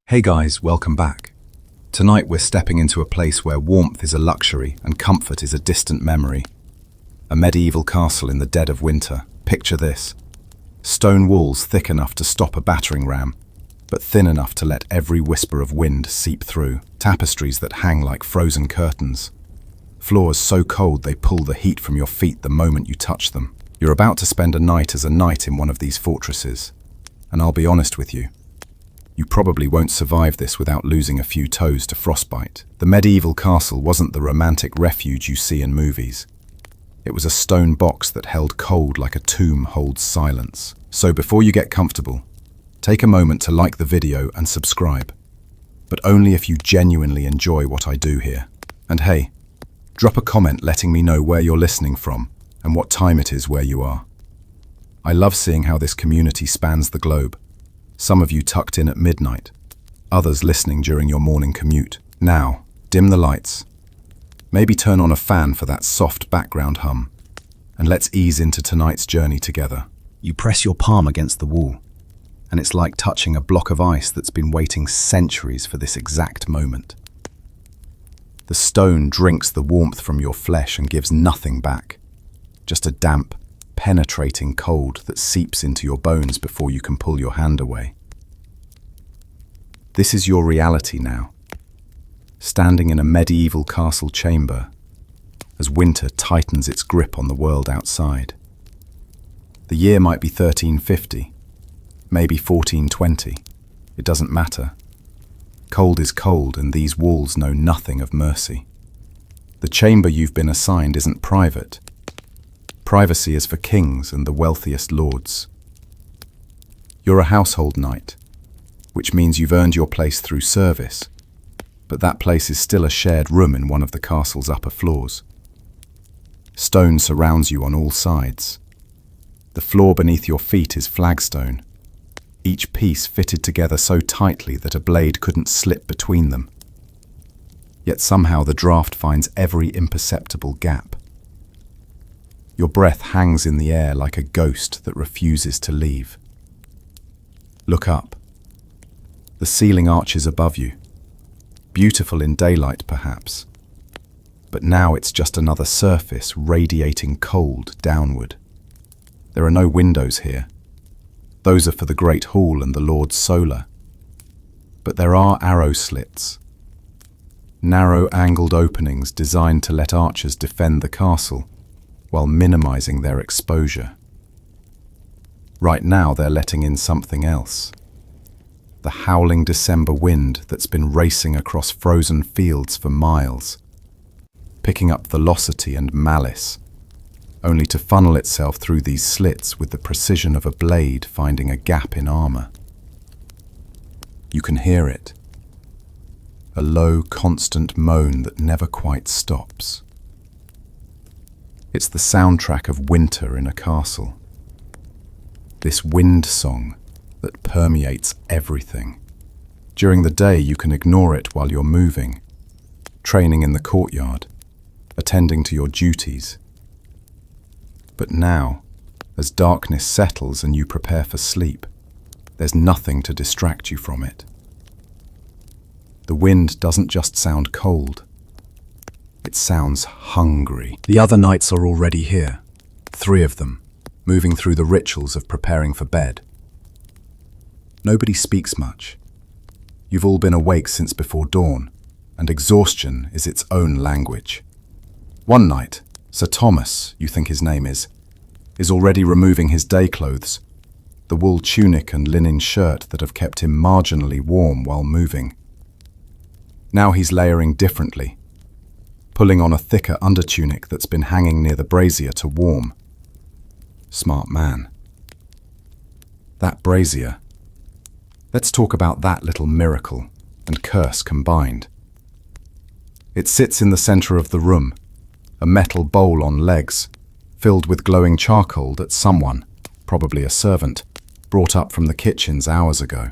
Hey guys, welcome back. Tonight we're stepping into a place where warmth is a luxury and comfort is a distant memory. A medieval castle in the dead of winter. Picture this. Stone walls thick enough to stop a battering ram, but thin enough to let every whisper of wind seep through. Tapestries that hang like frozen curtains. Floors so cold they pull the heat from your feet the moment you touch them. You're about to spend a night as a knight in one of these fortresses. And I'll be honest with you. You probably won't survive this without losing a few toes to frostbite. The medieval castle wasn't the romantic refuge you see in movies. It was a stone box that held cold like a tomb holds silence. So before you get comfortable, take a moment to like the video and subscribe. But only if you genuinely enjoy what I do here. And hey, drop a comment letting me know where you're listening from and what time it is where you are. I love seeing how this community spans the globe. Some of you tucked in at midnight, others listening during your morning commute. Now, dim the lights. Maybe turn on a fan for that soft background hum, and let's ease into tonight's journey together. You press your palm against the wall, and it's like touching a block of ice that's been waiting centuries for this exact moment. The stone drinks the warmth from your flesh and gives nothing back, just a damp, penetrating cold that seeps into your bones before you can pull your hand away. This is your reality now, standing in a medieval castle chamber as winter tightens its grip on the world outside. The year might be 1350, maybe 1420. It doesn't matter. Cold is cold, and these walls know nothing of mercy. The chamber you've been assigned isn't private. Privacy is for kings and the wealthiest lords. You're a household knight, which means you've earned your place through service, but that place is still a shared room in one of the castle's upper floors. Stone surrounds you on all sides. The floor beneath your feet is flagstone, each piece fitted together so tightly that a blade couldn't slip between them. Yet somehow the draft finds every imperceptible gap. Your breath hangs in the air like a ghost that refuses to leave. Look up. The ceiling arches above you. Beautiful in daylight, perhaps. But now it's just another surface radiating cold downward. There are no windows here. Those are for the great hall and the Lord's solar. But there are arrow slits. Narrow angled openings designed to let archers defend the castle, while minimizing their exposure. Right now they're letting in something else. The howling December wind that's been racing across frozen fields for miles, picking up velocity and malice, only to funnel itself through these slits with the precision of a blade finding a gap in armor. You can hear it. A low, constant moan that never quite stops. It's the soundtrack of winter in a castle. This wind song that permeates everything. During the day you can ignore it while you're moving, training in the courtyard, attending to your duties. But now, as darkness settles and you prepare for sleep, there's nothing to distract you from it. The wind doesn't just sound cold. It sounds hungry. The other knights are already here, 3 of them, moving through the rituals of preparing for bed. Nobody speaks much. You've all been awake since before dawn, and exhaustion is its own language. One knight, Sir Thomas, you think his name is already removing his day clothes, the wool tunic and linen shirt that have kept him marginally warm while moving. Now he's layering differently, pulling on a thicker undertunic that's been hanging near the brazier to warm. Smart man. That brazier. Let's talk about that little miracle and curse combined. It sits in the center of the room, a metal bowl on legs, filled with glowing charcoal that someone, probably a servant, brought up from the kitchens hours ago.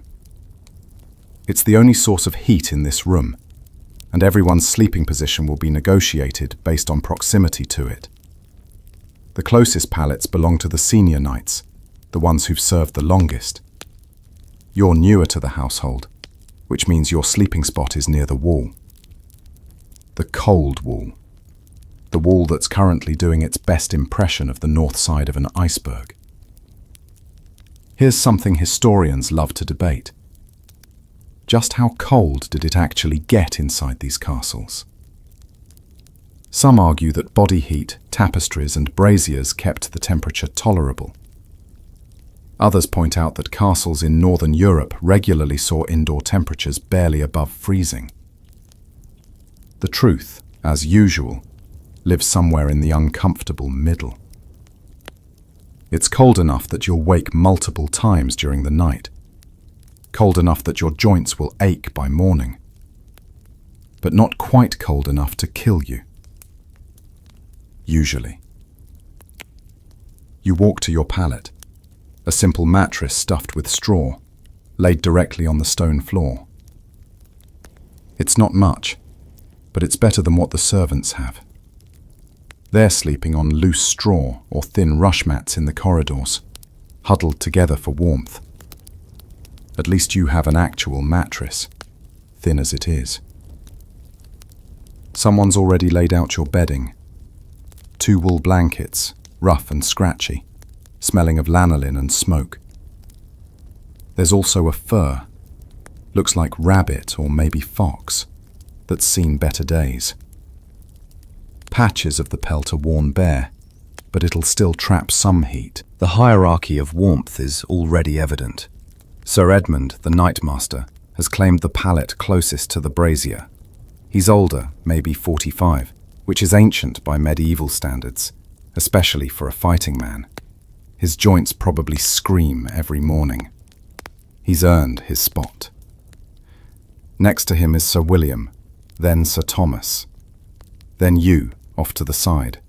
It's the only source of heat in this room, and everyone's sleeping position will be negotiated based on proximity to it. The closest pallets belong to the senior knights, the ones who've served the longest. You're newer to the household, which means your sleeping spot is near the wall. The cold wall. The wall that's currently doing its best impression of the north side of an iceberg. Here's something historians love to debate. Just how cold did it actually get inside these castles? Some argue that body heat, tapestries, and braziers kept the temperature tolerable. Others point out that castles in northern Europe regularly saw indoor temperatures barely above freezing. The truth, as usual, lives somewhere in the uncomfortable middle. It's cold enough that you'll wake multiple times during the night. Cold enough that your joints will ache by morning. But not quite cold enough to kill you. Usually. You walk to your pallet, a simple mattress stuffed with straw, laid directly on the stone floor. It's not much, but it's better than what the servants have. They're sleeping on loose straw or thin rush mats in the corridors, huddled together for warmth. At least you have an actual mattress, thin as it is. Someone's already laid out your bedding. 2 wool blankets, rough and scratchy, smelling of lanolin and smoke. There's also a fur, looks like rabbit or maybe fox, that's seen better days. Patches of the pelt are worn bare, but it'll still trap some heat. The hierarchy of warmth is already evident. Sir Edmund, the Knightmaster, has claimed the pallet closest to the brazier. He's older, maybe 45, which is ancient by medieval standards, especially for a fighting man. His joints probably scream every morning. He's earned his spot. Next to him is Sir William, then Sir Thomas. Then you, off to the side,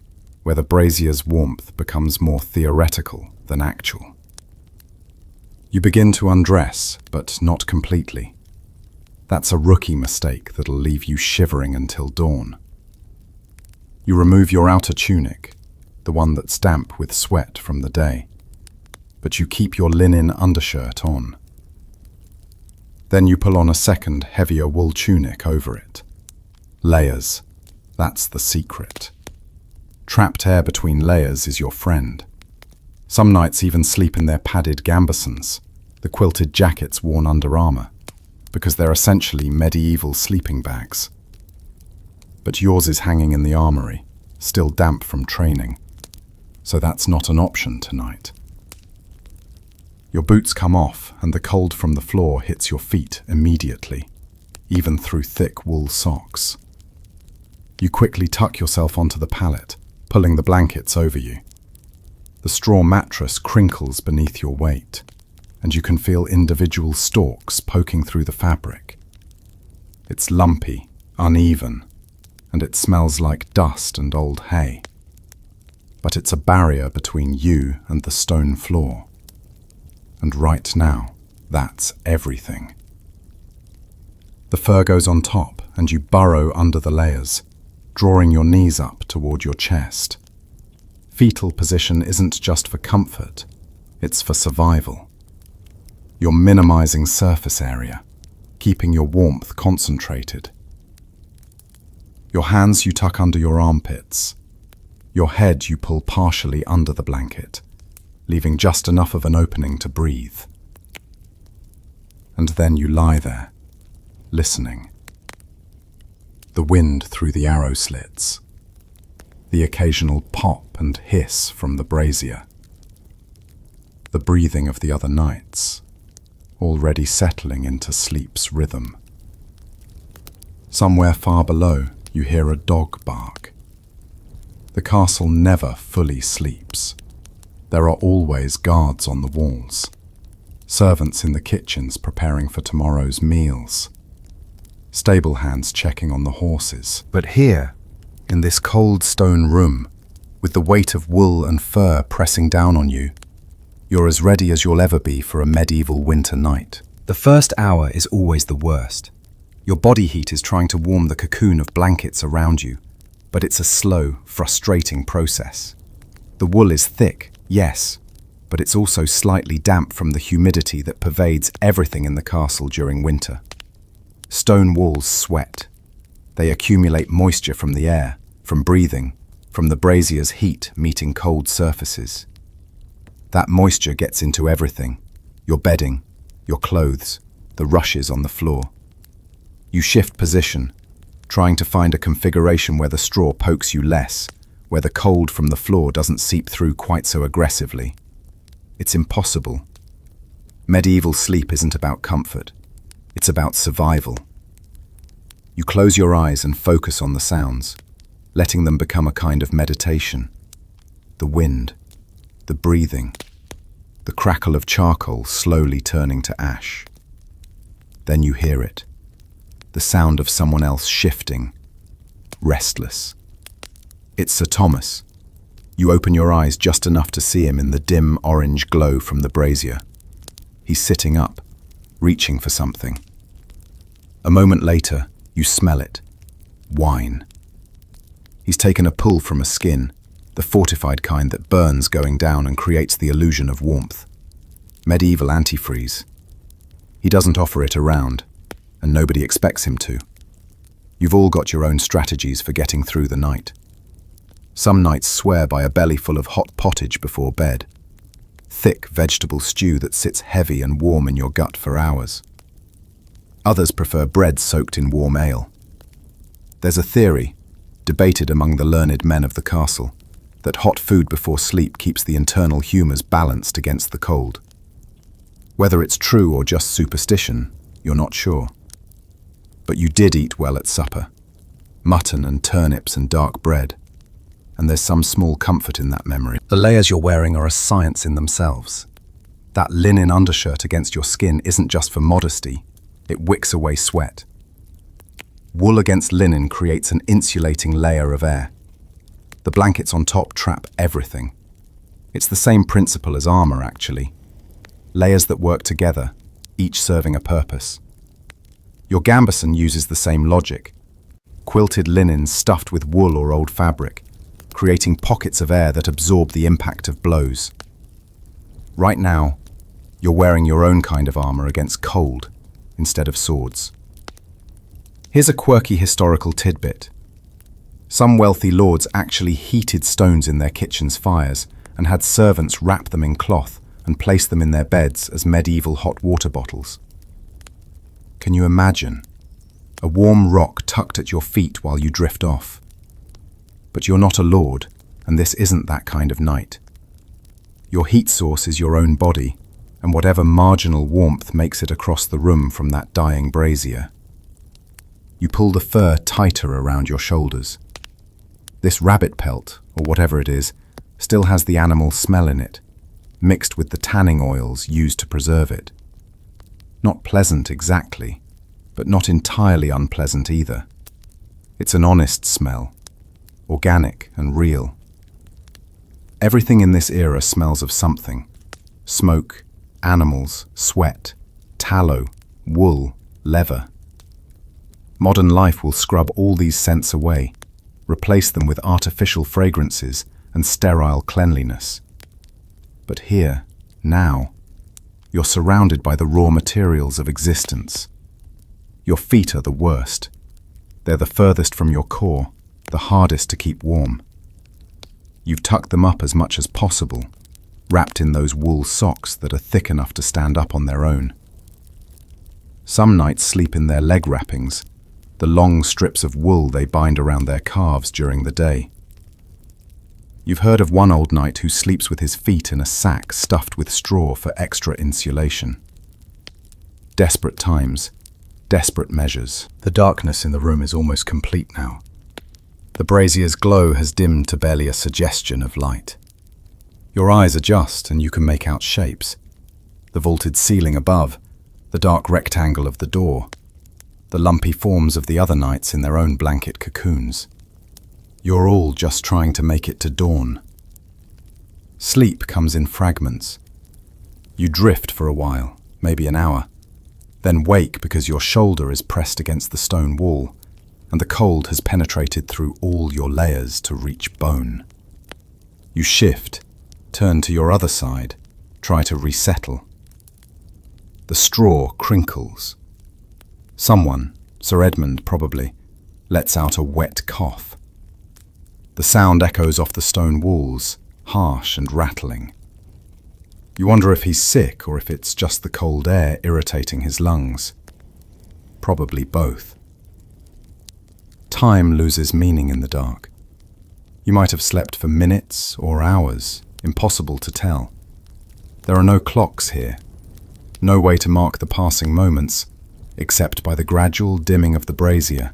where the brazier's warmth becomes more theoretical than actual. You begin to undress, but not completely. That's a rookie mistake that'll leave you shivering until dawn. You remove your outer tunic, the one that's damp with sweat from the day, but you keep your linen undershirt on. Then you pull on a second, heavier wool tunic over it. Layers. That's the secret. Trapped air between layers is your friend. Some knights even sleep in their padded gambesons, the quilted jackets worn under armor, because they're essentially medieval sleeping bags. But yours is hanging in the armory, still damp from training, so that's not an option tonight. Your boots come off, and the cold from the floor hits your feet immediately, even through thick wool socks. You quickly tuck yourself onto the pallet, pulling the blankets over you. The straw mattress crinkles beneath your weight, and you can feel individual stalks poking through the fabric. It's lumpy, uneven, and it smells like dust and old hay. But it's a barrier between you and the stone floor. And right now, that's everything. The fur goes on top, and you burrow under the layers, drawing your knees up toward your chest. Fetal position isn't just for comfort, it's for survival. You're minimizing surface area, keeping your warmth concentrated. Your hands you tuck under your armpits. Your head you pull partially under the blanket, leaving just enough of an opening to breathe. And then you lie there, listening. The wind through the arrow slits, the occasional pop and hiss from the brazier, the breathing of the other knights, already settling into sleep's rhythm. Somewhere far below, you hear a dog bark. The castle never fully sleeps. There are always guards on the walls, servants in the kitchens preparing for tomorrow's meals, stable hands checking on the horses. But here, in this cold stone room, with the weight of wool and fur pressing down on you, you're as ready as you'll ever be for a medieval winter night. The first hour is always the worst. Your body heat is trying to warm the cocoon of blankets around you, but it's a slow, frustrating process. The wool is thick, yes, but it's also slightly damp from the humidity that pervades everything in the castle during winter. stone walls sweat. They accumulate moisture from the air, from breathing, from the braziers' heat meeting cold surfaces. That moisture gets into everything: your bedding, your clothes, the rushes on the floor. You shift position, trying to find a configuration where the straw pokes you less, where the cold from the floor doesn't seep through quite so aggressively. It's impossible. Medieval sleep isn't about comfort. It's about survival. You close your eyes and focus on the sounds, letting them become a kind of meditation. The wind, the breathing, the crackle of charcoal slowly turning to ash. Then you hear it, the sound of someone else shifting, restless. It's Sir Thomas. You open your eyes just enough to see him in the dim orange glow from the brazier. He's sitting up, reaching for something. A moment later, you smell it. Wine. He's taken a pull from a skin, the fortified kind that burns going down and creates the illusion of warmth. Medieval antifreeze. He doesn't offer it around, and nobody expects him to. You've all got your own strategies for getting through the night. Some nights swear by a belly full of hot pottage before bed. Thick vegetable stew that sits heavy and warm in your gut for hours. Others prefer bread soaked in warm ale. There's a theory, debated among the learned men of the castle, that hot food before sleep keeps the internal humours balanced against the cold. Whether it's true or just superstition, you're not sure. But you did eat well at supper. Mutton and turnips and dark bread. And there's some small comfort in that memory. The layers you're wearing are a science in themselves. That linen undershirt against your skin isn't just for modesty, it wicks away sweat. Wool against linen creates an insulating layer of air. The blankets on top trap everything. It's the same principle as armor, actually. Layers that work together, each serving a purpose. Your gambeson uses the same logic. Quilted linens stuffed with wool or old fabric, creating pockets of air that absorb the impact of blows. Right now, you're wearing your own kind of armor against cold instead of swords. Here's a quirky historical tidbit. Some wealthy lords actually heated stones in their kitchen's fires and had servants wrap them in cloth and place them in their beds as medieval hot water bottles. Can you imagine? A warm rock tucked at your feet while you drift off. But you're not a lord, and this isn't that kind of night. Your heat source is your own body, and whatever marginal warmth makes it across the room from that dying brazier. You pull the fur tighter around your shoulders. This rabbit pelt, or whatever it is, still has the animal smell in it, mixed with the tanning oils used to preserve it. Not pleasant exactly, but not entirely unpleasant either. It's an honest smell. Organic and real. Everything in this era smells of something. Smoke, animals, sweat, tallow, wool, leather. Modern life will scrub all these scents away, replace them with artificial fragrances and sterile cleanliness. But here, now, you're surrounded by the raw materials of existence. Your feet are the worst. They're the furthest from your core, the hardest to keep warm. You've tucked them up as much as possible, wrapped in those wool socks that are thick enough to stand up on their own. Some knights sleep in their leg wrappings, the long strips of wool they bind around their calves during the day. You've heard of one old knight who sleeps with his feet in a sack stuffed with straw for extra insulation. Desperate times, desperate measures. The darkness in the room is almost complete now. The brazier's glow has dimmed to barely a suggestion of light. Your eyes adjust and you can make out shapes. The vaulted ceiling above, the dark rectangle of the door, the lumpy forms of the other knights in their own blanket cocoons. You're all just trying to make it to dawn. Sleep comes in fragments. You drift for a while, maybe an hour, then wake because your shoulder is pressed against the stone wall, and the cold has penetrated through all your layers to reach bone. You shift, turn to your other side, try to resettle. The straw crinkles. Someone, Sir Edmund probably, lets out a wet cough. The sound echoes off the stone walls, harsh and rattling. You wonder if he's sick or if it's just the cold air irritating his lungs. Probably both. Time loses meaning in the dark. You might have slept for minutes or hours, impossible to tell. There are no clocks here, no way to mark the passing moments, except by the gradual dimming of the brazier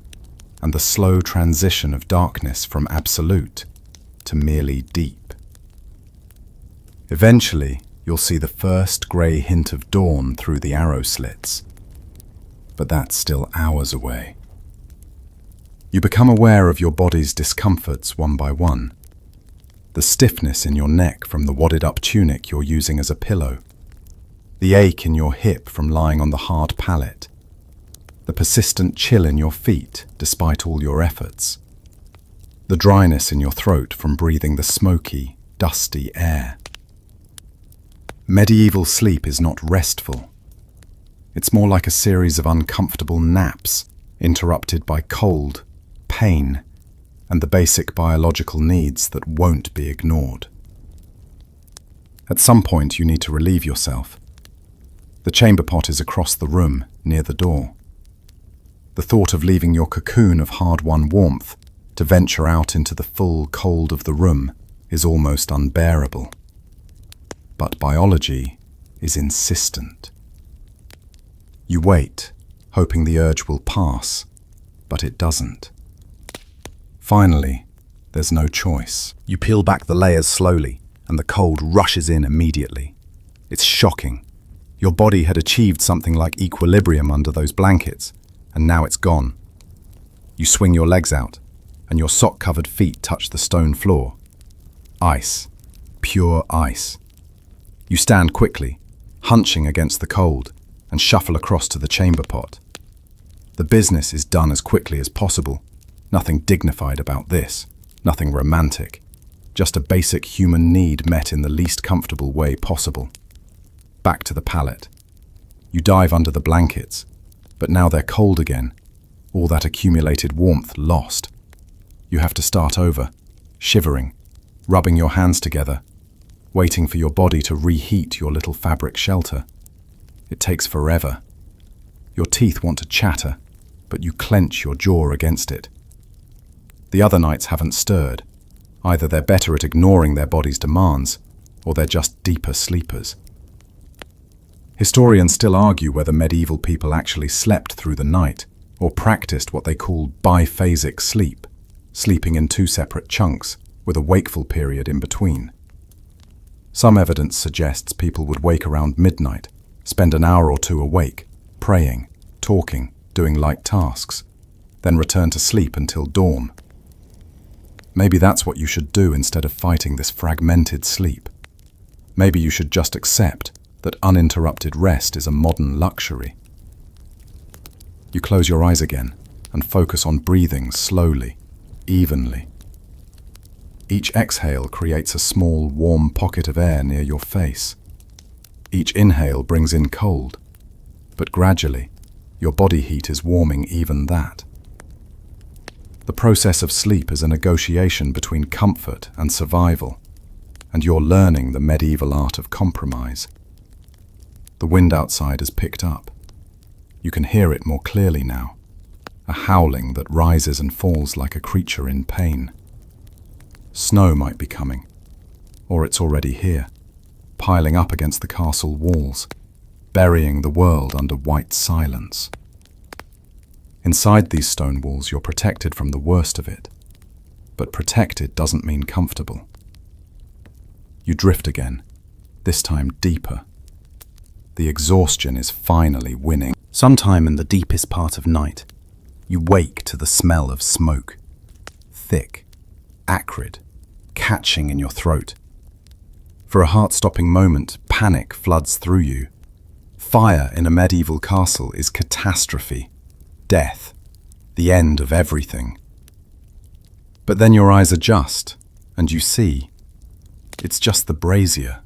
and the slow transition of darkness from absolute to merely deep. Eventually, you'll see the first grey hint of dawn through the arrow slits, but that's still hours away. You become aware of your body's discomforts one by one. The stiffness in your neck from the wadded-up tunic you're using as a pillow. The ache in your hip from lying on the hard pallet. The persistent chill in your feet despite all your efforts. The dryness in your throat from breathing the smoky, dusty air. Medieval sleep is not restful. It's more like a series of uncomfortable naps, interrupted by cold, pain, and the basic biological needs that won't be ignored. At some point you need to relieve yourself. The chamber pot is across the room, near the door. The thought of leaving your cocoon of hard-won warmth to venture out into the full cold of the room is almost unbearable. But biology is insistent. You wait, hoping the urge will pass, but it doesn't. Finally, there's no choice. You peel back the layers slowly, and the cold rushes in immediately. It's shocking. Your body had achieved something like equilibrium under those blankets, and now it's gone. You swing your legs out, and your sock-covered feet touch the stone floor. Ice. Pure ice. You stand quickly, hunching against the cold, and shuffle across to the chamber pot. The business is done as quickly as possible. Nothing dignified about this, nothing romantic. Just a basic human need met in the least comfortable way possible. Back to the pallet. You dive under the blankets, but now they're cold again, all that accumulated warmth lost. You have to start over, shivering, rubbing your hands together, waiting for your body to reheat your little fabric shelter. It takes forever. Your teeth want to chatter, but you clench your jaw against it. The other knights haven't stirred. Either they're better at ignoring their body's demands, or they're just deeper sleepers. Historians still argue whether medieval people actually slept through the night, or practiced what they call biphasic sleep, sleeping in two separate chunks, with a wakeful period in between. Some evidence suggests people would wake around midnight, spend an hour or two awake, praying, talking, doing light tasks, then return to sleep until dawn. Maybe that's what you should do instead of fighting this fragmented sleep. Maybe you should just accept that uninterrupted rest is a modern luxury. You close your eyes again and focus on breathing slowly, evenly. Each exhale creates a small, warm pocket of air near your face. Each inhale brings in cold, but gradually, your body heat is warming even that. The process of sleep is a negotiation between comfort and survival, and you're learning the medieval art of compromise. The wind outside has picked up. You can hear it more clearly now, a howling that rises and falls like a creature in pain. Snow might be coming, or it's already here, piling up against the castle walls, burying the world under white silence. Inside these stone walls, you're protected from the worst of it, but protected doesn't mean comfortable. You drift again, this time deeper. The exhaustion is finally winning. Sometime in the deepest part of night, you wake to the smell of smoke. Thick, acrid, catching in your throat. For a heart-stopping moment, panic floods through you. Fire in a medieval castle is catastrophe, death, the end of everything. But then your eyes adjust, and you see, it's just the brazier.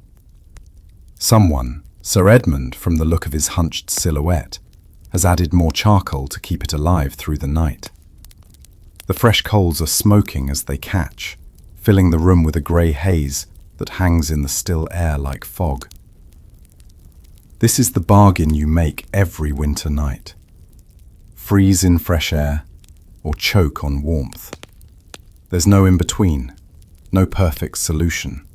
Someone, Sir Edmund, from the look of his hunched silhouette, has added more charcoal to keep it alive through the night. The fresh coals are smoking as they catch, filling the room with a grey haze that hangs in the still air like fog. This is the bargain you make every winter night. Freeze in fresh air or choke on warmth. There's no in-between, no perfect solution.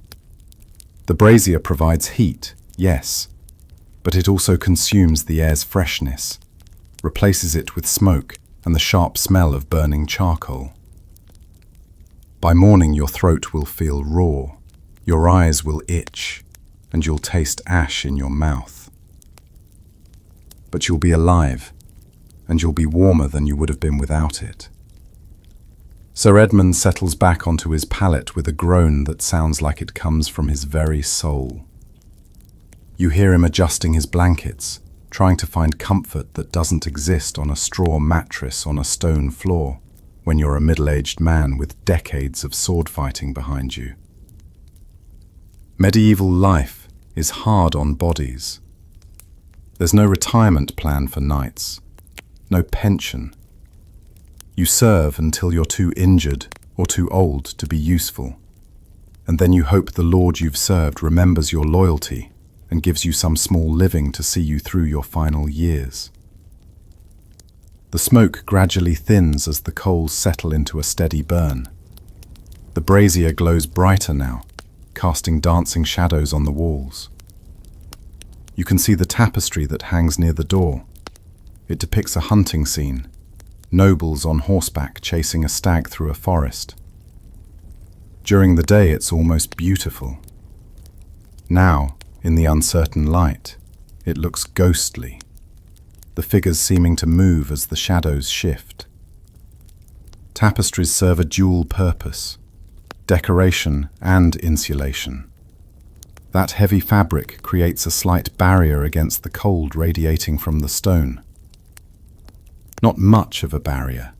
The brazier provides heat, yes, but it also consumes the air's freshness, replaces it with smoke and the sharp smell of burning charcoal. By morning your throat will feel raw, your eyes will itch, and you'll taste ash in your mouth. But you'll be alive, and you'll be warmer than you would have been without it. Sir Edmund settles back onto his pallet with a groan that sounds like it comes from his very soul. You hear him adjusting his blankets, trying to find comfort that doesn't exist on a straw mattress on a stone floor when you're a middle-aged man with decades of sword fighting behind you. Medieval life is hard on bodies. There's no retirement plan for knights, no pension. You serve until you're too injured or too old to be useful, and then you hope the lord you've served remembers your loyalty and gives you some small living to see you through your final years. The smoke gradually thins as the coals settle into a steady burn. The brazier glows brighter now, casting dancing shadows on the walls. You can see the tapestry that hangs near the door. It depicts a hunting scene, nobles on horseback chasing a stag through a forest. During the day it's almost beautiful. Now, in the uncertain light, it looks ghostly, the figures seeming to move as the shadows shift. Tapestries serve a dual purpose, decoration and insulation. That heavy fabric creates a slight barrier against the cold radiating from the stone. Not much of a barrier,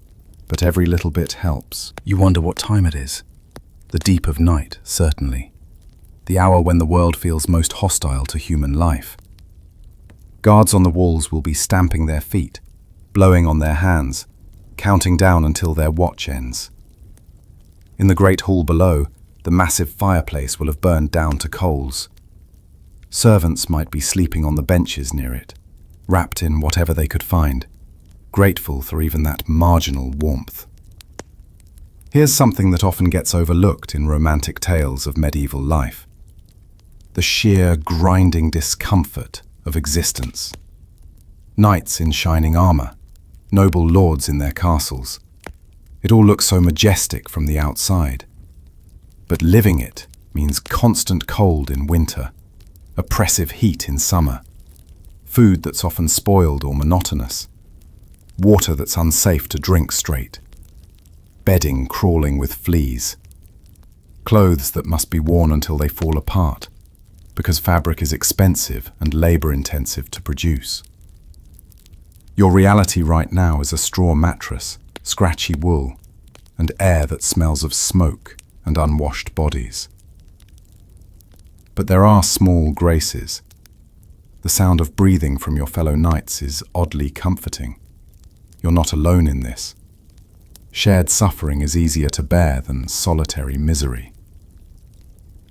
but every little bit helps. You wonder what time it is. The deep of night, certainly. The hour when the world feels most hostile to human life. Guards on the walls will be stamping their feet, blowing on their hands, counting down until their watch ends. In the great hall below, the massive fireplace will have burned down to coals. Servants might be sleeping on the benches near it, wrapped in whatever they could find, grateful for even that marginal warmth. Here's something that often gets overlooked in romantic tales of medieval life. The sheer grinding discomfort of existence. Knights in shining armor, noble lords in their castles. It all looks so majestic from the outside. But living it means constant cold in winter, oppressive heat in summer, food that's often spoiled or monotonous, water that's unsafe to drink straight, bedding crawling with fleas, clothes that must be worn until they fall apart, because fabric is expensive and labor-intensive to produce. Your reality right now is a straw mattress, scratchy wool, and air that smells of smoke and unwashed bodies. But there are small graces. The sound of breathing from your fellow knights is oddly comforting. You're not alone in this. Shared suffering is easier to bear than solitary misery.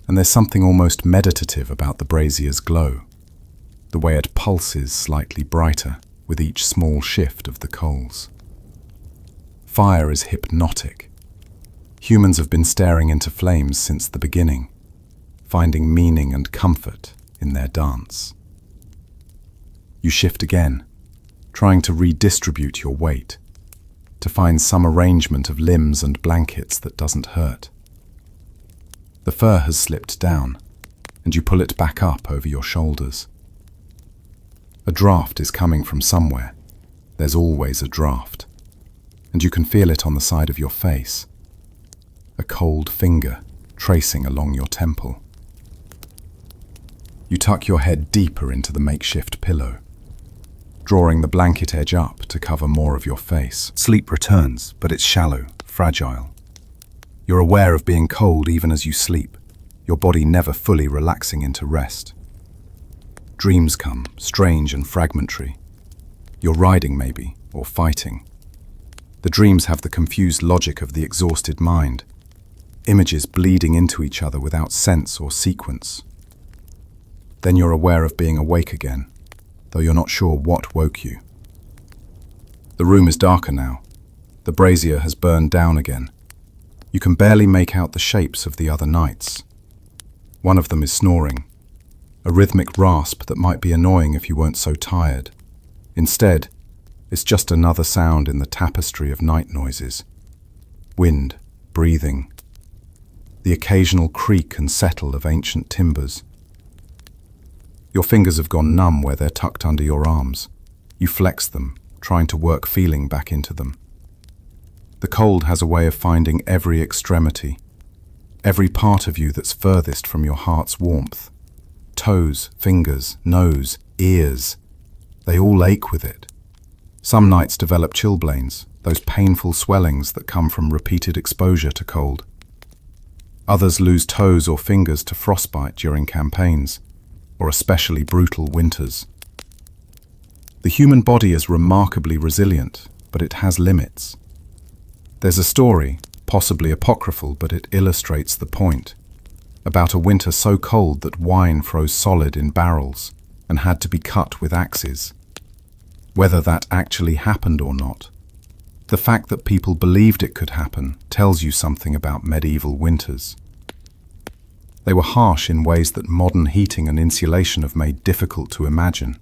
And there's something almost meditative about the brazier's glow, the way it pulses slightly brighter with each small shift of the coals. Fire is hypnotic. Humans have been staring into flames since the beginning, finding meaning and comfort in their dance. You shift again, trying to redistribute your weight, to find some arrangement of limbs and blankets that doesn't hurt. The fur has slipped down, and you pull it back up over your shoulders. A draft is coming from somewhere. There's always a draft. And you can feel it on the side of your face. A cold finger tracing along your temple. You tuck your head deeper into the makeshift pillow, drawing the blanket edge up to cover more of your face. Sleep returns, but it's shallow, fragile. You're aware of being cold even as you sleep, your body never fully relaxing into rest. Dreams come, strange and fragmentary. You're riding maybe, or fighting. The dreams have the confused logic of the exhausted mind, images bleeding into each other without sense or sequence. Then you're aware of being awake again, though you're not sure what woke you. The room is darker now. The brazier has burned down again. You can barely make out the shapes of the other knights. One of them is snoring, a rhythmic rasp that might be annoying if you weren't so tired. Instead, it's just another sound in the tapestry of night noises. Wind, breathing, the occasional creak and settle of ancient timbers. Your fingers have gone numb where they're tucked under your arms. You flex them, trying to work feeling back into them. The cold has a way of finding every extremity, every part of you that's furthest from your heart's warmth. Toes, fingers, nose, ears, they all ache with it. Some nights develop chilblains, those painful swellings that come from repeated exposure to cold. Others lose toes or fingers to frostbite during campaigns, or especially brutal winters. The human body is remarkably resilient, but it has limits. There's a story, possibly apocryphal, but it illustrates the point, about a winter so cold that wine froze solid in barrels and had to be cut with axes. Whether that actually happened or not, the fact that people believed it could happen tells you something about medieval winters. They were harsh in ways that modern heating and insulation have made difficult to imagine.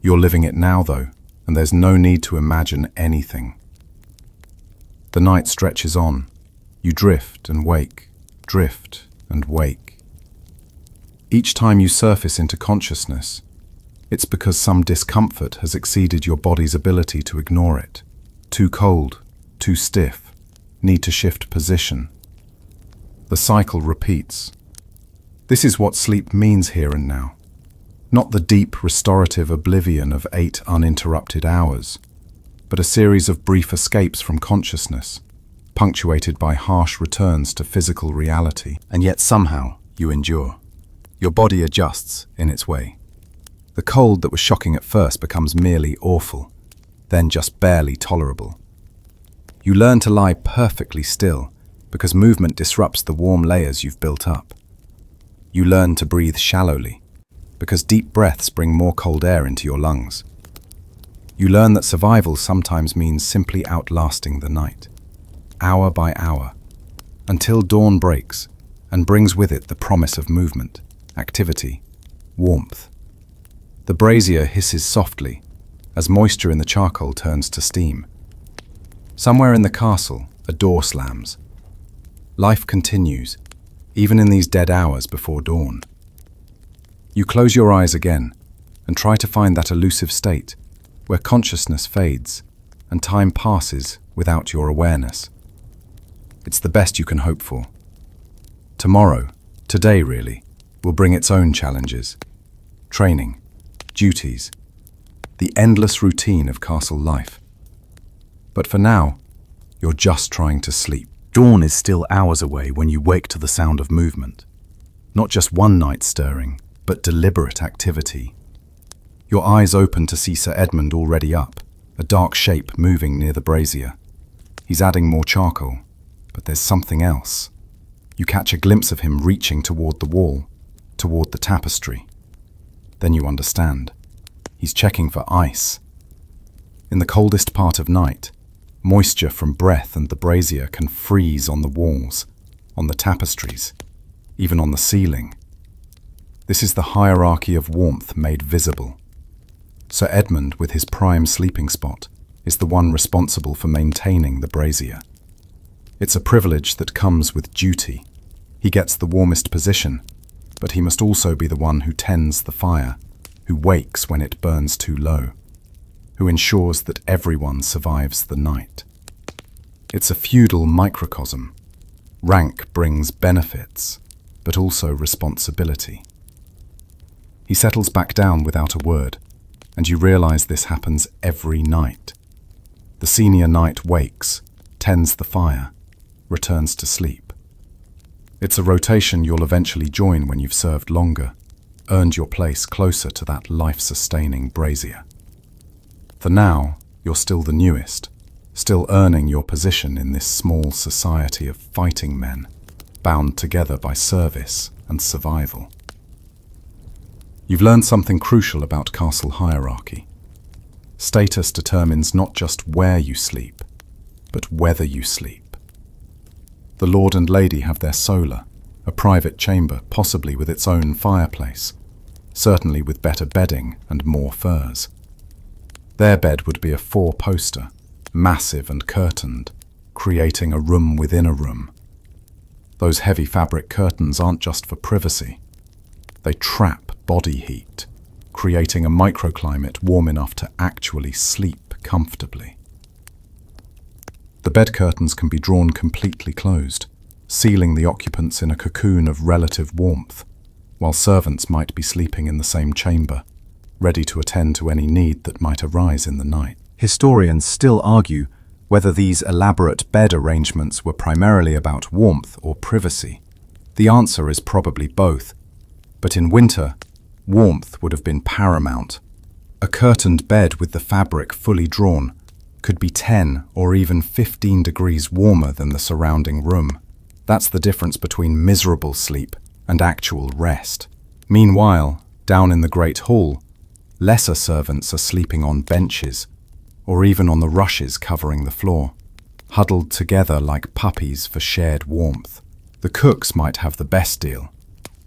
You're living it now, though, and there's no need to imagine anything. The night stretches on. You drift and wake, drift and wake. Each time you surface into consciousness, it's because some discomfort has exceeded your body's ability to ignore it. Too cold, too stiff, need to shift position. The cycle repeats. This is what sleep means here and now. Not the deep, restorative oblivion of 8 uninterrupted hours, but a series of brief escapes from consciousness, punctuated by harsh returns to physical reality. And yet somehow you endure. Your body adjusts in its way. The cold that was shocking at first becomes merely awful, then just barely tolerable. You learn to lie perfectly still because movement disrupts the warm layers you've built up. You learn to breathe shallowly because deep breaths bring more cold air into your lungs. You learn that survival sometimes means simply outlasting the night, hour by hour, until dawn breaks and brings with it the promise of movement, activity, warmth. The brazier hisses softly as moisture in the charcoal turns to steam. Somewhere in the castle, a door slams. Life continues, even in these dead hours before dawn. You close your eyes again and try to find that elusive state where consciousness fades and time passes without your awareness. It's the best you can hope for. Tomorrow, today really, will bring its own challenges. Training, duties, the endless routine of castle life. But for now, you're just trying to sleep. Dawn is still hours away when you wake to the sound of movement. Not just one night stirring, but deliberate activity. Your eyes open to see Sir Edmund already up, a dark shape moving near the brazier. He's adding more charcoal, but there's something else. You catch a glimpse of him reaching toward the wall, toward the tapestry. Then you understand. He's checking for ice. In the coldest part of night, moisture from breath and the brazier can freeze on the walls, on the tapestries, even on the ceiling. This is the hierarchy of warmth made visible. Sir Edmund, with his prime sleeping spot, is the one responsible for maintaining the brazier. It's a privilege that comes with duty. He gets the warmest position, but he must also be the one who tends the fire, who wakes when it burns too low, who ensures that everyone survives the night. It's a feudal microcosm. Rank brings benefits, but also responsibility. He settles back down without a word, and you realize this happens every night. The senior knight wakes, tends the fire, returns to sleep. It's a rotation you'll eventually join when you've served longer, earned your place closer to that life-sustaining brazier. For now, you're still the newest, still earning your position in this small society of fighting men, bound together by service and survival. You've learned something crucial about castle hierarchy. Status determines not just where you sleep, but whether you sleep. The lord and lady have their solar, a private chamber, possibly with its own fireplace, certainly with better bedding and more furs. Their bed would be a four-poster, massive and curtained, creating a room within a room. Those heavy fabric curtains aren't just for privacy. They trap body heat, creating a microclimate warm enough to actually sleep comfortably. The bed curtains can be drawn completely closed, sealing the occupants in a cocoon of relative warmth, while servants might be sleeping in the same chamber, ready to attend to any need that might arise in the night. Historians still argue whether these elaborate bed arrangements were primarily about warmth or privacy. The answer is probably both, but in winter, warmth would have been paramount. A curtained bed with the fabric fully drawn could be 10 or even 15 degrees warmer than the surrounding room. That's the difference between miserable sleep and actual rest. Meanwhile, down in the Great Hall, lesser servants are sleeping on benches, or even on the rushes covering the floor, huddled together like puppies for shared warmth. The cooks might have the best deal,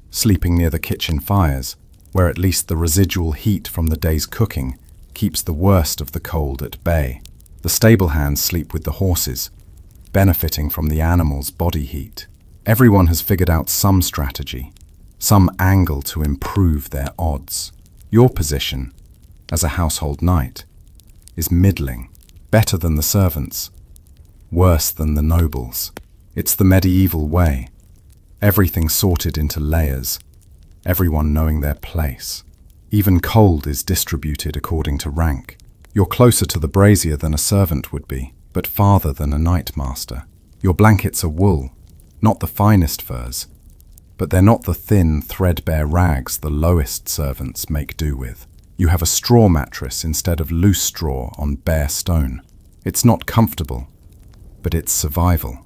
sleeping near the kitchen fires, where at least the residual heat from the day's cooking keeps the worst of the cold at bay. The stable hands sleep with the horses, benefiting from the animals' body heat. Everyone has figured out some strategy, some angle to improve their odds. Your position, as a household knight, is middling, better than the servants, worse than the nobles. It's the medieval way. Everything sorted into layers, everyone knowing their place. Even cold is distributed according to rank. You're closer to the brazier than a servant would be, but farther than a night master. Your blankets are wool, not the finest furs, but they're not the thin, threadbare rags the lowest servants make do with. You have a straw mattress instead of loose straw on bare stone. It's not comfortable, but it's survival,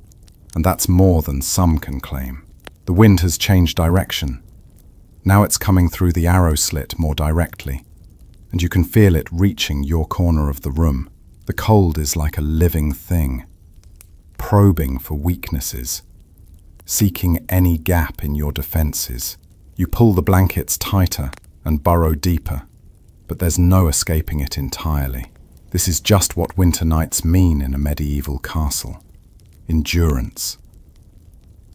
and that's more than some can claim. The wind has changed direction. Now it's coming through the arrow slit more directly, and you can feel it reaching your corner of the room. The cold is like a living thing, probing for weaknesses, seeking any gap in your defenses. You pull the blankets tighter and burrow deeper, but there's no escaping it entirely. This is just what winter nights mean in a medieval castle. Endurance,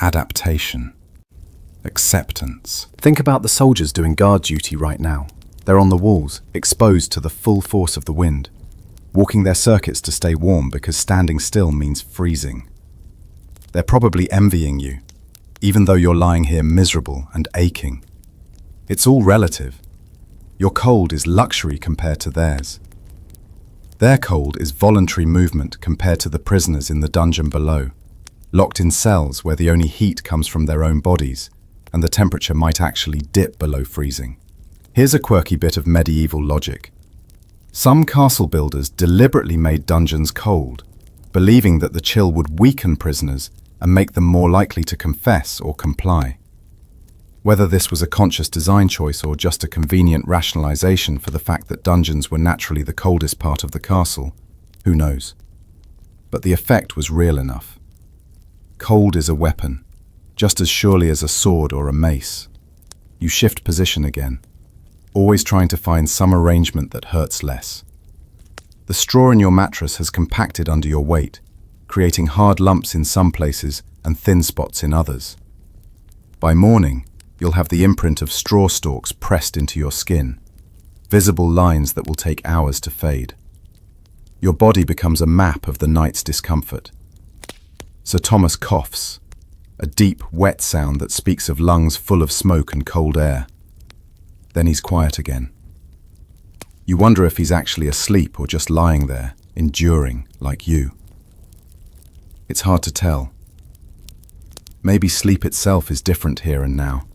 adaptation, acceptance. Think about the soldiers doing guard duty right now. They're on the walls, exposed to the full force of the wind, walking their circuits to stay warm because standing still means freezing. They're probably envying you, even though you're lying here miserable and aching. It's all relative. Your cold is luxury compared to theirs. Their cold is voluntary movement compared to the prisoners in the dungeon below, locked in cells where the only heat comes from their own bodies, and the temperature might actually dip below freezing. Here's a quirky bit of medieval logic. Some castle builders deliberately made dungeons cold, believing that the chill would weaken prisoners and make them more likely to confess or comply. Whether this was a conscious design choice or just a convenient rationalization for the fact that dungeons were naturally the coldest part of the castle, who knows? But the effect was real enough. Cold is a weapon, just as surely as a sword or a mace. You shift position again, always trying to find some arrangement that hurts less. The straw in your mattress has compacted under your weight, creating hard lumps in some places and thin spots in others. By morning, you'll have the imprint of straw stalks pressed into your skin, visible lines that will take hours to fade. Your body becomes a map of the night's discomfort. Sir Thomas coughs, a deep, wet sound that speaks of lungs full of smoke and cold air. Then he's quiet again. You wonder if he's actually asleep or just lying there, enduring like you. It's hard to tell. Maybe sleep itself is different here and now.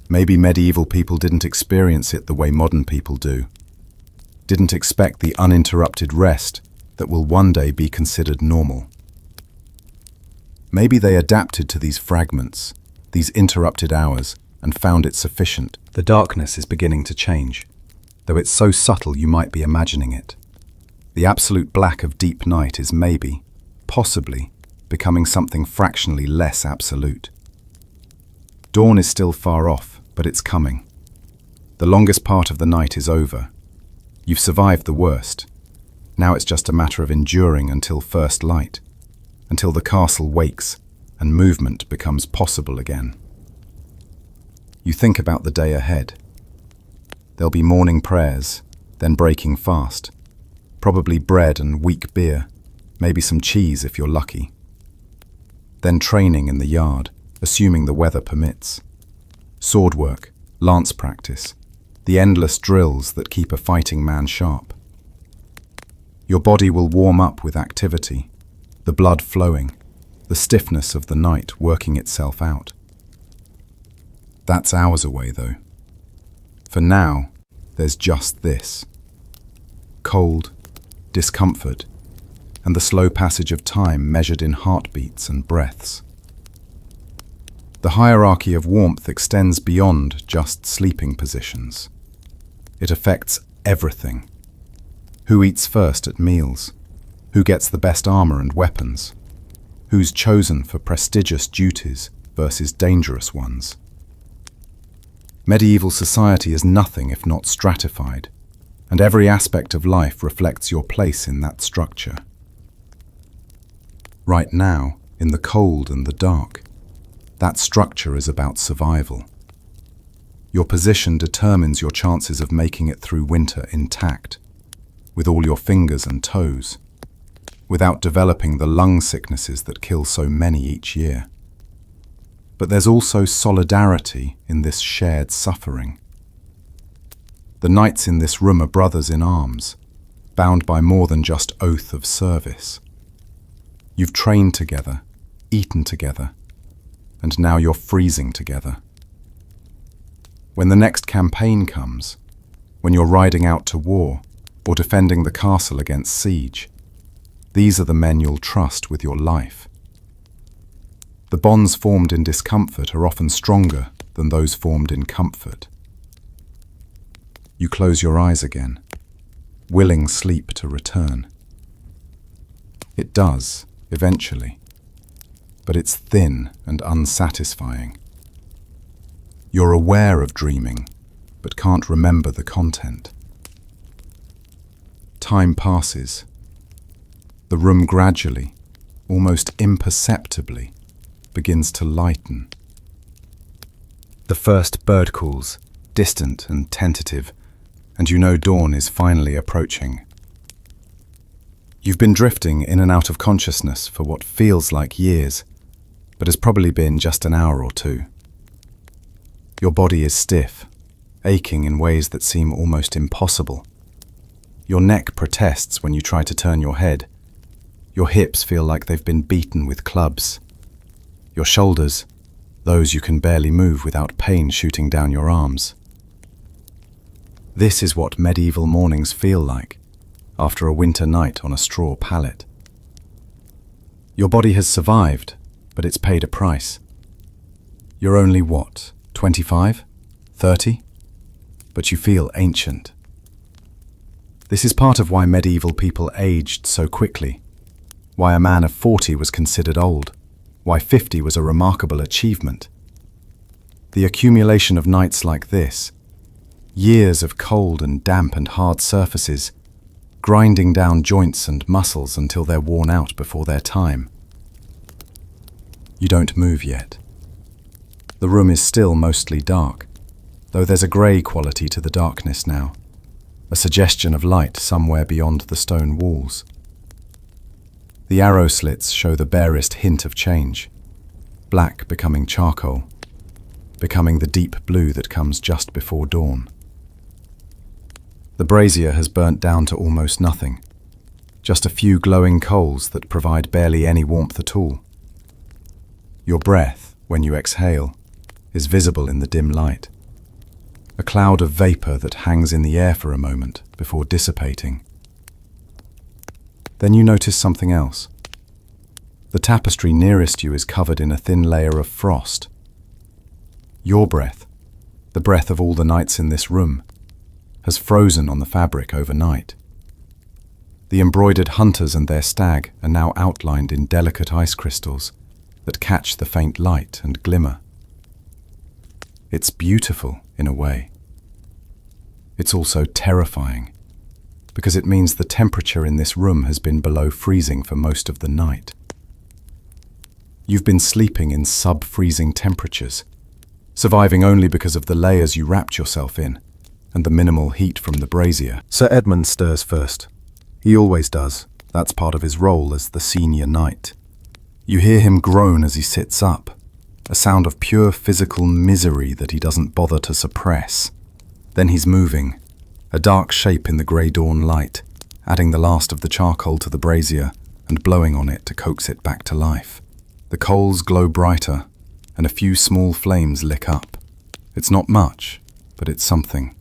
Maybe medieval people didn't experience it the way modern people do. didn't expect the uninterrupted rest that will one day be considered normal. Maybe they adapted to these fragments, these interrupted hours, and found it sufficient. The darkness is beginning to change, though it's so subtle you might be imagining it. The absolute black of deep night is maybe, possibly, becoming something fractionally less absolute. Dawn is still far off, but it's coming. The longest part of the night is over. You've survived the worst. Now it's just a matter of enduring until first light, until the castle wakes and movement becomes possible again. You think about the day ahead. There'll be morning prayers, then breaking fast, probably bread and weak beer, maybe some cheese if you're lucky. Then training in the yard, assuming the weather permits. Sword work, lance practice, the endless drills that keep a fighting man sharp. Your body will warm up with activity, the blood flowing, the stiffness of the night working itself out. That's hours away, though. For now, there's just this. Cold, discomfort, and the slow passage of time measured in heartbeats and breaths. The hierarchy of warmth extends beyond just sleeping positions. It affects everything. Who eats first at meals? Who gets the best armor and weapons? Who's chosen for prestigious duties versus dangerous ones? Medieval society is nothing if not stratified, and every aspect of life reflects your place in that structure. Right now, in the cold and the dark, that structure is about survival. Your position determines your chances of making it through winter intact, with all your fingers and toes, without developing the lung sicknesses that kill so many each year. But there's also solidarity in this shared suffering. The knights in this room are brothers in arms, bound by more than just oath of service. You've trained together, eaten together, and now you're freezing together. When the next campaign comes, when you're riding out to war or defending the castle against siege, these are the men you'll trust with your life. The bonds formed in discomfort are often stronger than those formed in comfort. You close your eyes again, willing sleep to return. It does, eventually, but it's thin and unsatisfying. You're aware of dreaming, but can't remember the content. Time passes. The room gradually, almost imperceptibly, begins to lighten. The first bird calls, distant and tentative, and you know dawn is finally approaching. You've been drifting in and out of consciousness for what feels like years, but has probably been just an hour or two. Your body is stiff, aching in ways that seem almost impossible. Your neck protests when you try to turn your head. Your hips feel like they've been beaten with clubs. Your shoulders, those you can barely move without pain shooting down your arms. This is what medieval mornings feel like, after a winter night on a straw pallet. Your body has survived, but it's paid a price. You're only what, 25? 30? But you feel ancient. This is part of why medieval people aged so quickly, why a man of 40 was considered old, why 50 was a remarkable achievement. The accumulation of nights like this, years of cold and damp and hard surfaces, grinding down joints and muscles until they're worn out before their time. You don't move yet. The room is still mostly dark, though there's a grey quality to the darkness now, a suggestion of light somewhere beyond the stone walls. The arrow slits show the barest hint of change, black becoming charcoal, becoming the deep blue that comes just before dawn. The brazier has burnt down to almost nothing, just a few glowing coals that provide barely any warmth at all. Your breath, when you exhale, is visible in the dim light. a cloud of vapor that hangs in the air for a moment before dissipating. Then you notice something else. The tapestry nearest you is covered in a thin layer of frost. Your breath, the breath of all the nights in this room, has frozen on the fabric overnight. The embroidered hunters and their stag are now outlined in delicate ice crystals that catch the faint light and glimmer. It's beautiful in a way. It's also terrifying, because it means the temperature in this room has been below freezing for most of the night. You've been sleeping in sub-freezing temperatures, surviving only because of the layers you wrapped yourself in and the minimal heat from the brazier. Sir Edmund stirs first. He always does. That's part of his role as the senior knight. You hear him groan as he sits up, a sound of pure physical misery that he doesn't bother to suppress. Then he's moving, a dark shape in the grey dawn light, adding the last of the charcoal to the brazier and blowing on it to coax it back to life. The coals glow brighter, and a few small flames lick up. It's not much, but it's something.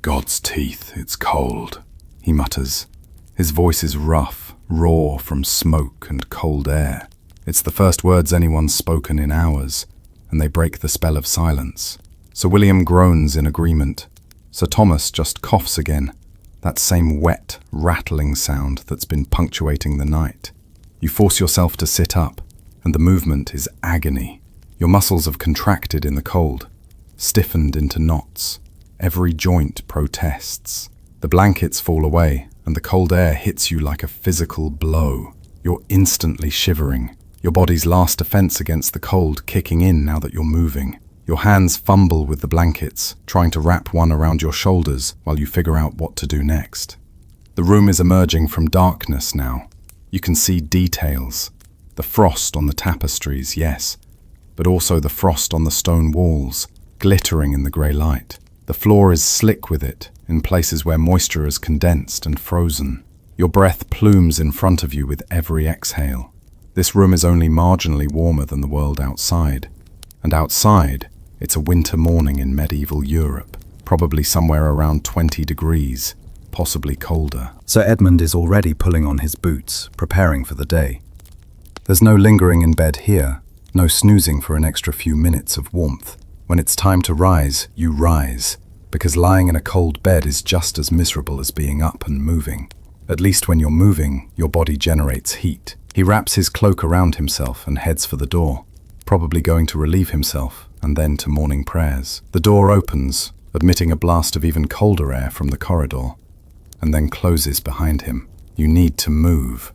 "God's teeth, it's cold," he mutters. His voice is rough, raw from smoke and cold air. It's the first words anyone's spoken in hours, and they break the spell of silence. Sir William groans in agreement. Sir Thomas just coughs again, that same wet, rattling sound that's been punctuating the night. You force yourself to sit up, and the movement is agony. Your muscles have contracted in the cold, stiffened into knots. Every joint protests. The blankets fall away, and the cold air hits you like a physical blow. You're instantly shivering, your body's last defense against the cold kicking in now that you're moving. Your hands fumble with the blankets, trying to wrap one around your shoulders while you figure out what to do next. The room is emerging from darkness now. You can see details. The frost on the tapestries, yes, but also the frost on the stone walls, glittering in the grey light. The floor is slick with it, in places where moisture is condensed and frozen. Your breath plumes in front of you with every exhale. This room is only marginally warmer than the world outside. And outside, it's a winter morning in medieval Europe, probably somewhere around 20 degrees, possibly colder. Sir Edmund is already pulling on his boots, preparing for the day. There's no lingering in bed here, no snoozing for an extra few minutes of warmth. When it's time to rise, you rise, because lying in a cold bed is just as miserable as being up and moving. At least when you're moving, your body generates heat. He wraps his cloak around himself and heads for the door, probably going to relieve himself and then to morning prayers. The door opens, admitting a blast of even colder air from the corridor, and then closes behind him. You need to move.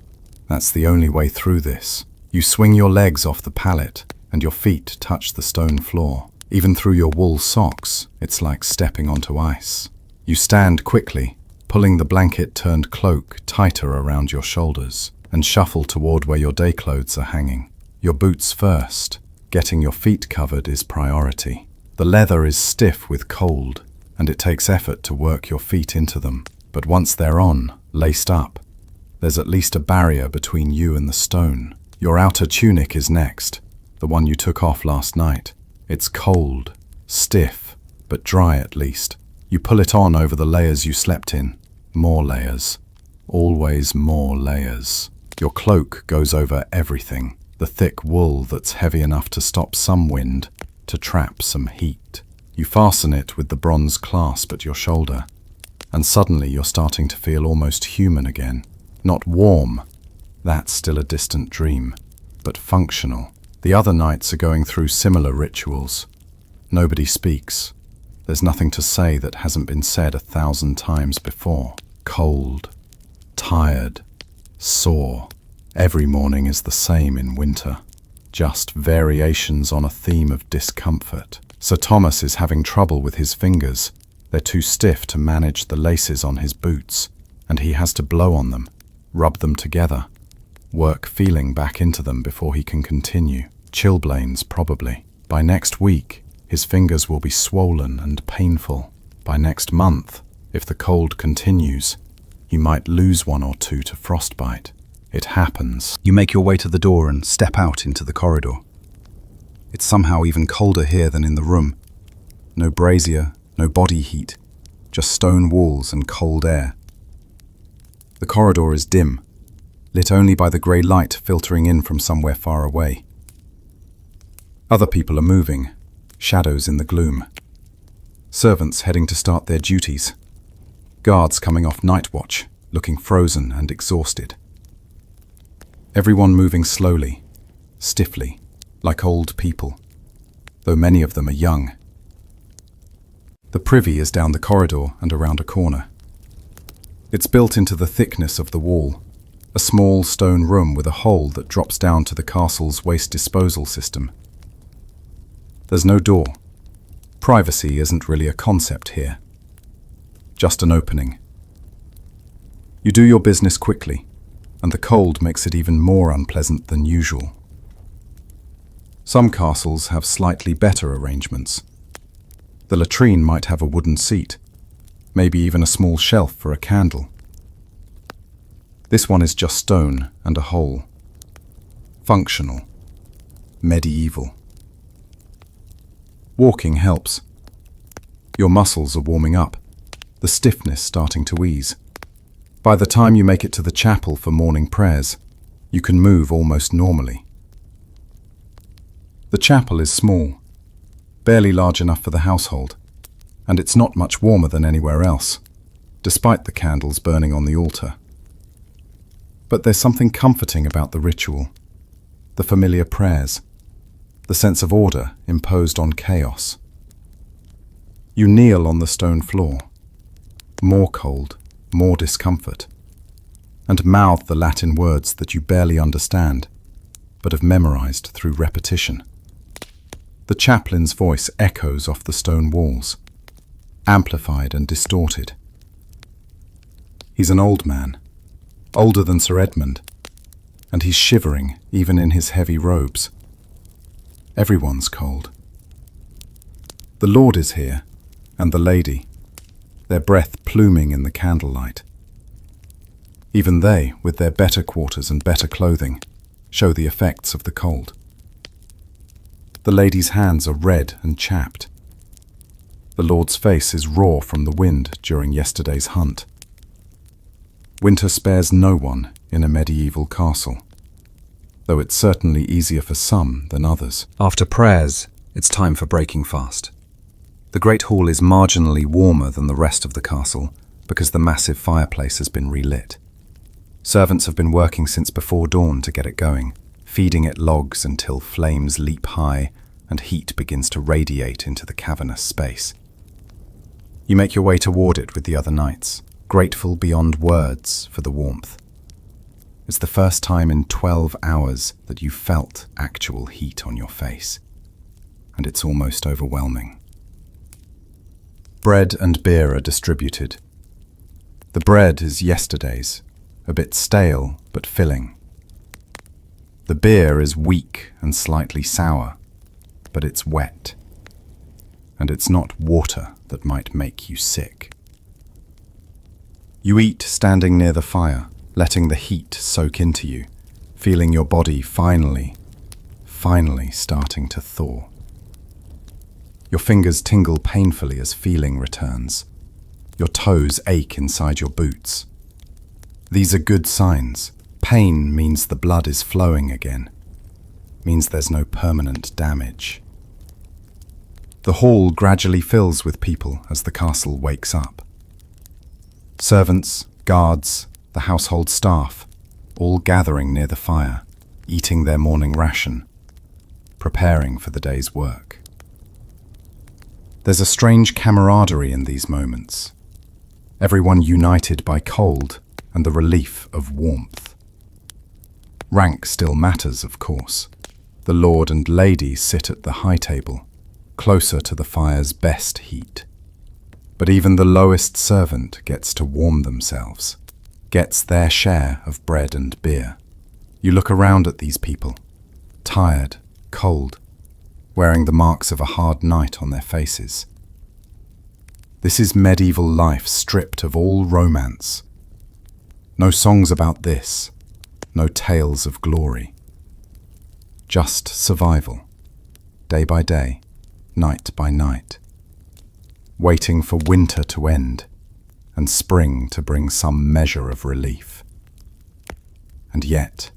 That's the only way through this. You swing your legs off the pallet, and your feet touch the stone floor. Even through your wool socks, it's like stepping onto ice. You stand quickly, pulling the blanket-turned cloak tighter around your shoulders, and shuffle toward where your day clothes are hanging. Your boots first. Getting your feet covered is priority. The leather is stiff with cold, and it takes effort to work your feet into them. But once they're on, laced up, there's at least a barrier between you and the stone. Your outer tunic is next, the one you took off last night. It's cold, stiff, but dry at least. You pull it on over the layers you slept in. More layers. Always more layers. Your cloak goes over everything. The thick wool that's heavy enough to stop some wind, to trap some heat. You fasten it with the bronze clasp at your shoulder, and suddenly you're starting to feel almost human again. Not warm, that's still a distant dream, but functional. The other knights are going through similar rituals. Nobody speaks. There's nothing to say that hasn't been said 1,000 times before. Cold, tired, sore. Every morning is the same in winter, just variations on a theme of discomfort. Sir Thomas is having trouble with his fingers. They're too stiff to manage the laces on his boots, and he has to blow on them, rub them together, work feeling back into them before he can continue. Chilblains, probably. By next week, his fingers will be swollen and painful. By next month, if the cold continues, you might lose one or two to frostbite. It happens. You make your way to the door and step out into the corridor. It's somehow even colder here than in the room. No brazier, no body heat, just stone walls and cold air. The corridor is dim, lit only by the grey light filtering in from somewhere far away. Other people are moving, shadows in the gloom. Servants heading to start their duties. Guards coming off night watch, looking frozen and exhausted. Everyone moving slowly, stiffly, like old people, though many of them are young. The privy is down the corridor and around a corner. It's built into the thickness of the wall, a small stone room with a hole that drops down to the castle's waste disposal system. There's no door. Privacy isn't really a concept here. Just an opening. You do your business quickly, and the cold makes it even more unpleasant than usual. Some castles have slightly better arrangements. The latrine might have a wooden seat, maybe even a small shelf for a candle. This one is just stone and a hole. Functional. Medieval. Walking helps. Your muscles are warming up, the stiffness starting to ease. By the time you make it to the chapel for morning prayers, you can move almost normally. The chapel is small, barely large enough for the household, and it's not much warmer than anywhere else, despite the candles burning on the altar. But there's something comforting about the ritual, the familiar prayers, the sense of order imposed on chaos. You kneel on the stone floor, more cold, more discomfort, and mouth the Latin words that you barely understand, but have memorized through repetition. The chaplain's voice echoes off the stone walls, amplified and distorted. He's an old man, older than Sir Edmund, and he's shivering even in his heavy robes. Everyone's cold. The Lord is here, and the lady, their breath pluming in the candlelight. Even they, with their better quarters and better clothing, show the effects of the cold. The lady's hands are red and chapped. The Lord's face is raw from the wind during yesterday's hunt. Winter spares no one in a medieval castle, though it's certainly easier for some than others. After prayers, it's time for breaking fast. The Great Hall is marginally warmer than the rest of the castle because the massive fireplace has been relit. Servants have been working since before dawn to get it going, feeding it logs until flames leap high and heat begins to radiate into the cavernous space. You make your way toward it with the other knights, grateful beyond words for the warmth. It's the first time in 12 hours that you felt actual heat on your face, and it's almost overwhelming. Bread and beer are distributed. The bread is yesterday's, a bit stale but filling. The beer is weak and slightly sour, but it's wet. And it's not water that might make you sick. You eat standing near the fire, letting the heat soak into you, feeling your body finally starting to thaw. Your fingers tingle painfully as feeling returns. Your toes ache inside your boots. These are good signs. Pain means the blood is flowing again, means there's no permanent damage. The hall gradually fills with people as the castle wakes up. Servants, guards, the household staff, all gathering near the fire, eating their morning ration, preparing for the day's work. There's a strange camaraderie in these moments, everyone united by cold and the relief of warmth. Rank still matters, of course. The lord and lady sit at the high table, closer to the fire's best heat. But even the lowest servant gets to warm themselves, gets their share of bread and beer. You look around at these people, tired, cold, wearing the marks of a hard night on their faces. This is medieval life stripped of all romance. No songs about this, no tales of glory. Just survival, day by day, night by night. waiting for winter to end and spring to bring some measure of relief. And yet,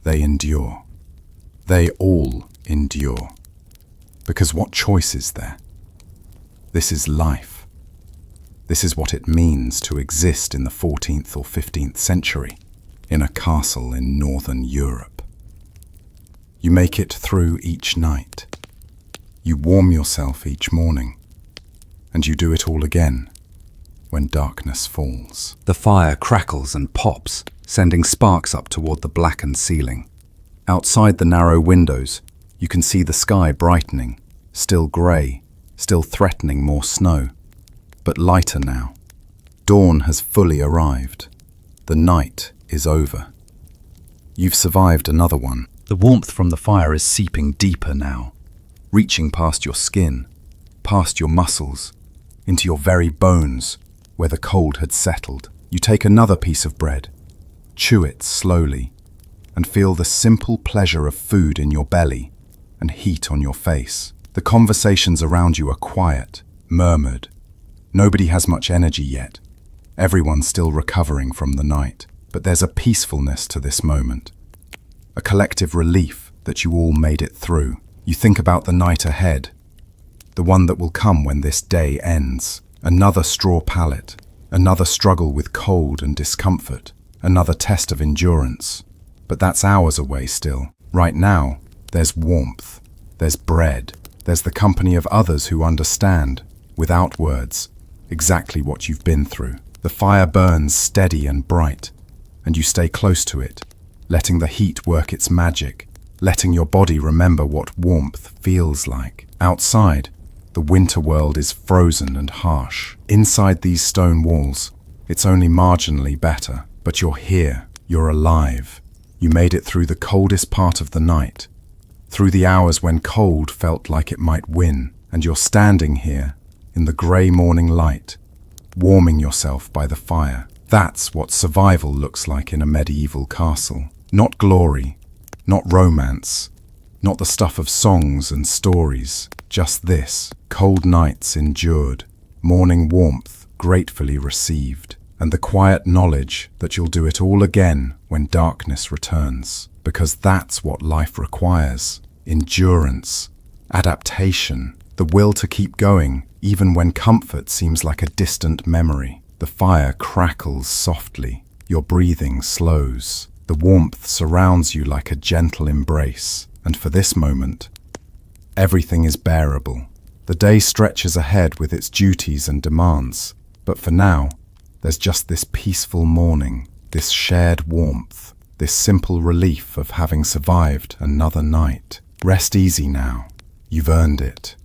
they endure. They all endure. Because what choice is there? This is life. This is what it means to exist in the 14th or 15th century in a castle in northern Europe. You make it through each night. You warm yourself each morning. And you do it all again when darkness falls. The fire crackles and pops, sending sparks up toward the blackened ceiling. Outside the narrow windows, you can see the sky brightening, still grey, still threatening more snow, but lighter now. Dawn has fully arrived. The night is over. You've survived another one. The warmth from the fire is seeping deeper now, reaching past your skin, past your muscles, into your very bones, where the cold had settled. You take another piece of bread, chew it slowly, and feel the simple pleasure of food in your belly and heat on your face. The conversations around you are quiet, murmured. Nobody has much energy yet. Everyone's still recovering from the night. But there's a peacefulness to this moment, a collective relief that you all made it through. You think about the night ahead, the one that will come when this day ends. Another straw pallet, another struggle with cold and discomfort, another test of endurance. But that's hours away still. Right now, there's warmth, there's bread, there's the company of others who understand, without words, exactly what you've been through. The fire burns steady and bright, and you stay close to it, letting the heat work its magic, letting your body remember what warmth feels like. Outside, the winter world is frozen and harsh. Inside these stone walls, it's only marginally better, but you're here, you're alive. You made it through the coldest part of the night, through the hours when cold felt like it might win, and you're standing here in the grey morning light, warming yourself by the fire. That's what survival looks like in a medieval castle. Not glory, not romance, not the stuff of songs and stories. Just this: cold nights endured, morning warmth gratefully received, and the quiet knowledge that you'll do it all again when darkness returns. Because that's what life requires: endurance, adaptation, the will to keep going even when comfort seems like a distant memory. The fire crackles softly, your breathing slows, the warmth surrounds you like a gentle embrace, and for this moment, everything is bearable. The day stretches ahead with its duties and demands, but for now, there's just this peaceful morning, this shared warmth, this simple relief of having survived another night. Rest easy now. You've earned it.